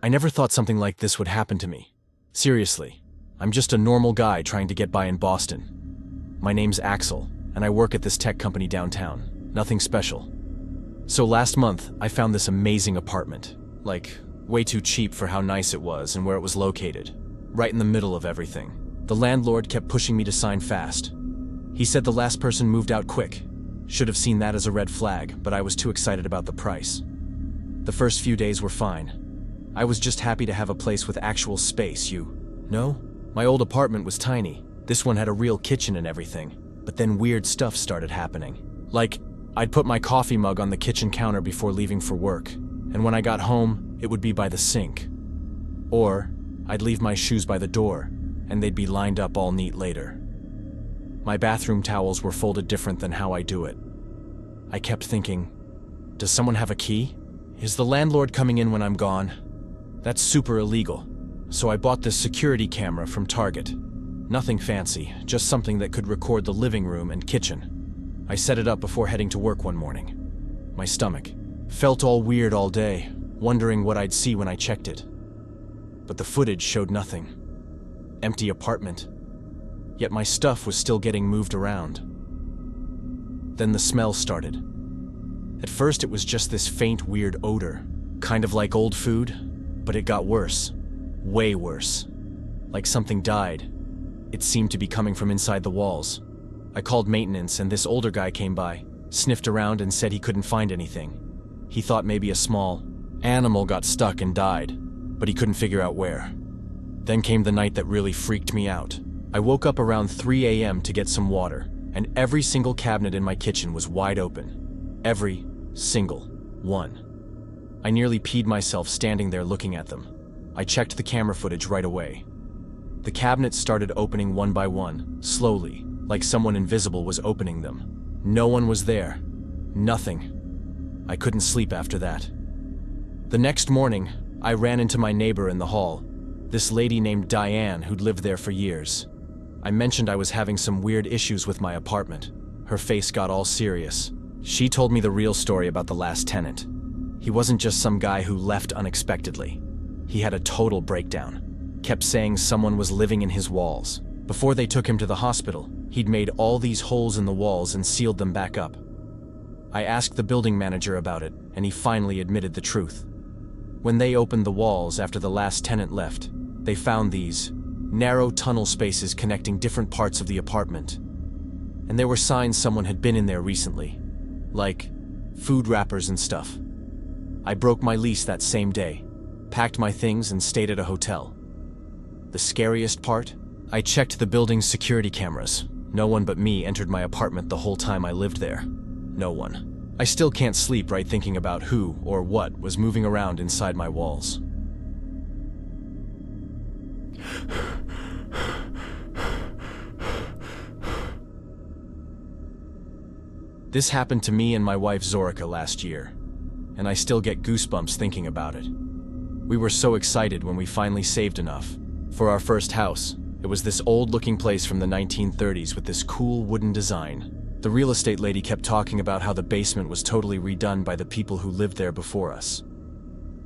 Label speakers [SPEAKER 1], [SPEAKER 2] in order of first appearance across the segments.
[SPEAKER 1] I never thought something like this would happen to me. Seriously, I'm just a normal guy trying to get by in Boston. My name's Axel, and I work at this tech company downtown. Nothing special. So last month, I found this amazing apartment. Like, way too cheap for how nice it was and where it was located. Right in the middle of everything. The landlord kept pushing me to sign fast. He said the last person moved out quick. Should have seen that as a red flag, but I was too excited about the price. The first few days were fine. I was just happy to have a place with actual space, you know? My old apartment was tiny. This one had a real kitchen and everything. But then weird stuff started happening. Like, I'd put my coffee mug on the kitchen counter before leaving for work, and when I got home, it would be by the sink. Or, I'd leave my shoes by the door, and they'd be lined up all neat later. My bathroom towels were folded different than how I do it. I kept thinking, does someone have a key? Is the landlord coming in when I'm gone? That's super illegal. So I bought this security camera from Target. Nothing fancy, just something that could record the living room and kitchen. I set it up before heading to work one morning. My stomach felt all weird all day, wondering what I'd see when I checked it. But the footage showed nothing. Empty apartment. Yet my stuff was still getting moved around. Then the smell started. At first it was just this faint, weird odor, kind of like old food, but it got worse. Way worse. Like something died. It seemed to be coming from inside the walls. I called maintenance and this older guy came by, sniffed around and said he couldn't find anything. He thought maybe a small animal got stuck and died, but he couldn't figure out where. Then came the night that really freaked me out. I woke up around 3 a.m. to get some water, and every single cabinet in my kitchen was wide open. Every single one. I nearly peed myself standing there looking at them. I checked the camera footage right away. The cabinets started opening one by one, slowly, like someone invisible was opening them. No one was there. Nothing. I couldn't sleep after that. The next morning, I ran into my neighbor in the hall, this lady named Diane who'd lived there for years. I mentioned I was having some weird issues with my apartment. Her face got all serious. She told me the real story about the last tenant. He wasn't just some guy who left unexpectedly. He had a total breakdown. Kept saying someone was living in his walls. Before they took him to the hospital, he'd made all these holes in the walls and sealed them back up. I asked the building manager about it, and he finally admitted the truth. When they opened the walls after the last tenant left, they found these narrow tunnel spaces connecting different parts of the apartment. And there were signs someone had been in there recently, like food wrappers and stuff. I broke my lease that same day, packed my things and stayed at a hotel. The scariest part? I checked the building's security cameras. No one but me entered my apartment the whole time I lived there. No one. I still can't sleep right thinking about who or what was moving around inside my walls. This happened to me and my wife Zorica last year, and I still get goosebumps thinking about it. We were so excited when we finally saved enough. For our first house, it was this old-looking place from the 1930s with this cool wooden design. The real estate lady kept talking about how the basement was totally redone by the people who lived there before us.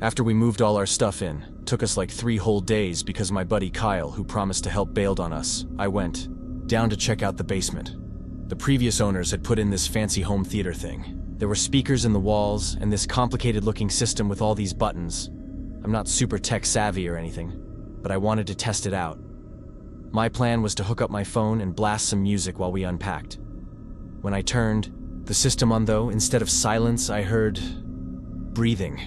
[SPEAKER 1] After we moved all our stuff in, took us like 3 whole days because my buddy Kyle, who promised to help, bailed on us. I went down to check out the basement. The previous owners had put in this fancy home theater thing. There were speakers in the walls and this complicated-looking system with all these buttons. I'm not super tech-savvy or anything, but I wanted to test it out. My plan was to hook up my phone and blast some music while we unpacked. When I turned the system on, though, instead of silence, I heard breathing.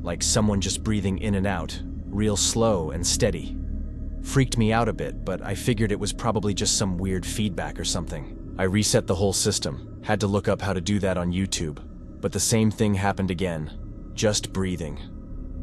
[SPEAKER 1] Like someone just breathing in and out, real slow and steady. Freaked me out a bit, but I figured it was probably just some weird feedback or something. I reset the whole system, had to look up how to do that on YouTube, but the same thing happened again, just breathing.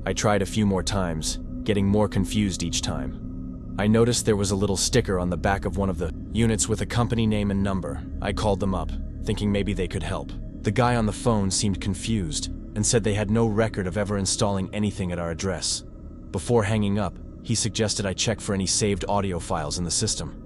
[SPEAKER 1] I tried a few more times, getting more confused each time. I noticed there was a little sticker on the back of one of the units with a company name and number. I called them up, thinking maybe they could help. The guy on the phone seemed confused and said they had no record of ever installing anything at our address. Before hanging up, he suggested I check for any saved audio files in the system.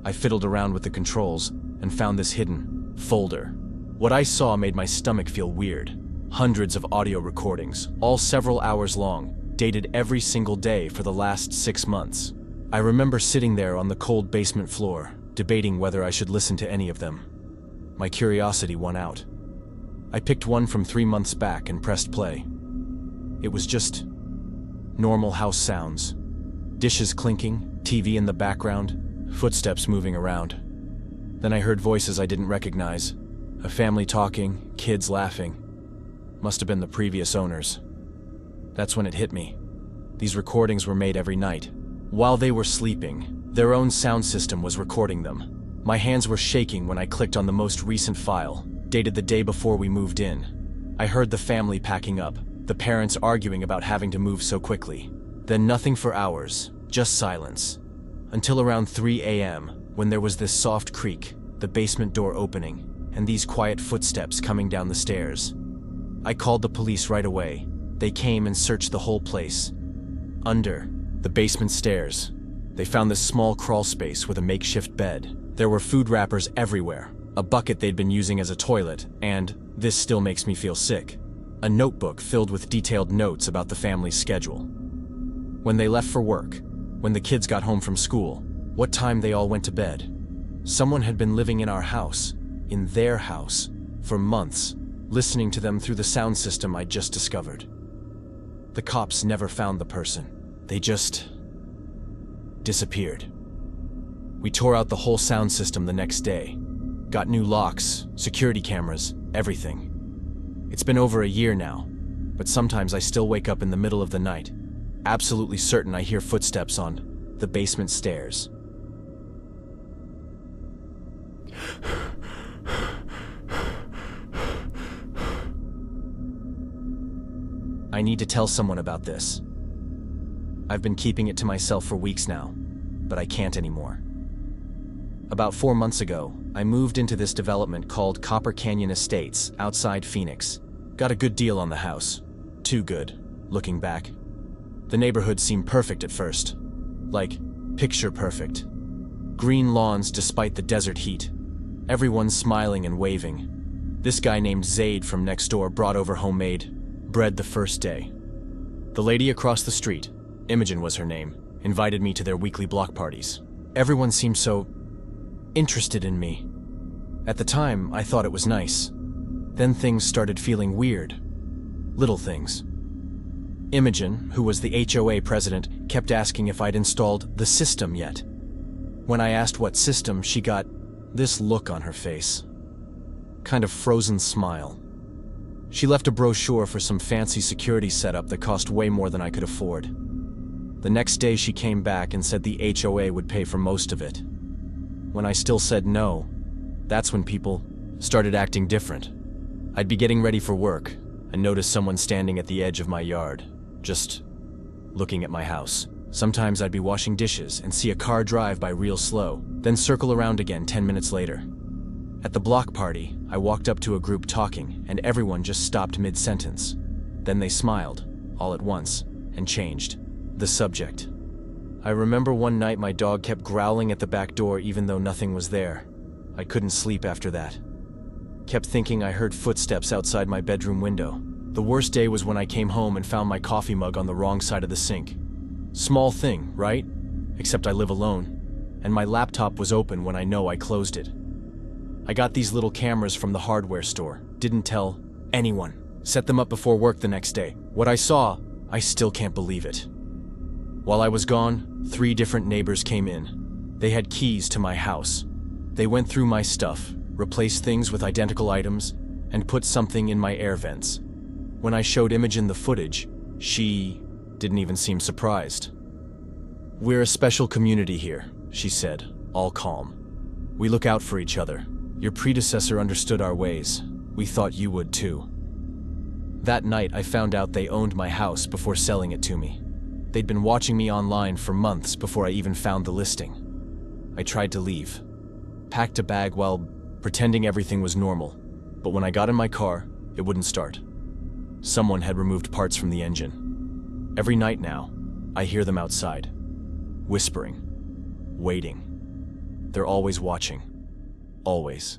[SPEAKER 1] I fiddled around with the controls and found this hidden folder. What I saw made my stomach feel weird. Hundreds of audio recordings, all several hours long, dated every single day for the last 6 months. I remember sitting there on the cold basement floor, debating whether I should listen to any of them. My curiosity won out. I picked one from 3 months back and pressed play. It was just normal house sounds. Dishes clinking, TV in the background, footsteps moving around. Then I heard voices I didn't recognize. A family talking, kids laughing. Must have been the previous owners. That's when it hit me. These recordings were made every night. While they were sleeping, their own sound system was recording them. My hands were shaking when I clicked on the most recent file, dated the day before we moved in. I heard the family packing up, the parents arguing about having to move so quickly. Then nothing for hours, just silence. Until around 3 a.m., when there was this soft creak, the basement door opening, and these quiet footsteps coming down the stairs. I called the police right away. They came and searched the whole place. Under the basement stairs, they found this small crawl space with a makeshift bed. There were food wrappers everywhere, a bucket they'd been using as a toilet, and, this still makes me feel sick, a notebook filled with detailed notes about the family's schedule. When they left for work, when the kids got home from school, what time they all went to bed. Someone had been living in our house, in their house, for months, listening to them through the sound system I'd just discovered. The cops never found the person. They just disappeared. We tore out the whole sound system the next day. Got new locks, security cameras, everything. It's been over a year now, but sometimes I still wake up in the middle of the night, absolutely certain I hear footsteps on the basement stairs. I need to tell someone about this. I've been keeping it to myself for weeks now, but I can't anymore. About 4 months ago, I moved into this development called Copper Canyon Estates outside Phoenix. Got a good deal on the house. Too good, looking back. The neighborhood seemed perfect at first. Like, picture perfect. Green lawns despite the desert heat. Everyone smiling and waving. This guy named Zaid from next door brought over homemade bread the first day. The lady across the street, Imogen was her name, invited me to their weekly block parties. Everyone seemed so interested in me. At the time, I thought it was nice. Then things started feeling weird. Little things. Imogen, who was the HOA president, kept asking if I'd installed the system yet. When I asked what system, she got this look on her face. Kind of frozen smile. She left a brochure for some fancy security setup that cost way more than I could afford. The next day she came back and said the HOA would pay for most of it. When I still said no, that's when people started acting different. I'd be getting ready for work and noticed someone standing at the edge of my yard, just looking at my house. Sometimes I'd be washing dishes and see a car drive by real slow, then circle around again 10 minutes later. At the block party, I walked up to a group talking, and everyone just stopped mid-sentence. Then they smiled, all at once, and changed the subject. I remember one night my dog kept growling at the back door even though nothing was there. I couldn't sleep after that. Kept thinking I heard footsteps outside my bedroom window. The worst day was when I came home and found my coffee mug on the wrong side of the sink. Small thing, right? Except I live alone, and my laptop was open when I know I closed it. I got these little cameras from the hardware store, didn't tell anyone. Set them up before work the next day. What I saw, I still can't believe it. While I was gone, 3 different neighbors came in. They had keys to my house. They went through my stuff, replaced things with identical items, and put something in my air vents. When I showed Imogen the footage, she didn't even seem surprised. "We're a special community here," she said, all calm. "We look out for each other. Your predecessor understood our ways. We thought you would too." That night, I found out they owned my house before selling it to me. They'd been watching me online for months before I even found the listing. I tried to leave. Packed a bag while pretending everything was normal, but when I got in my car, it wouldn't start. Someone had removed parts from the engine. Every night now, I hear them outside, whispering, waiting. They're always watching. Always.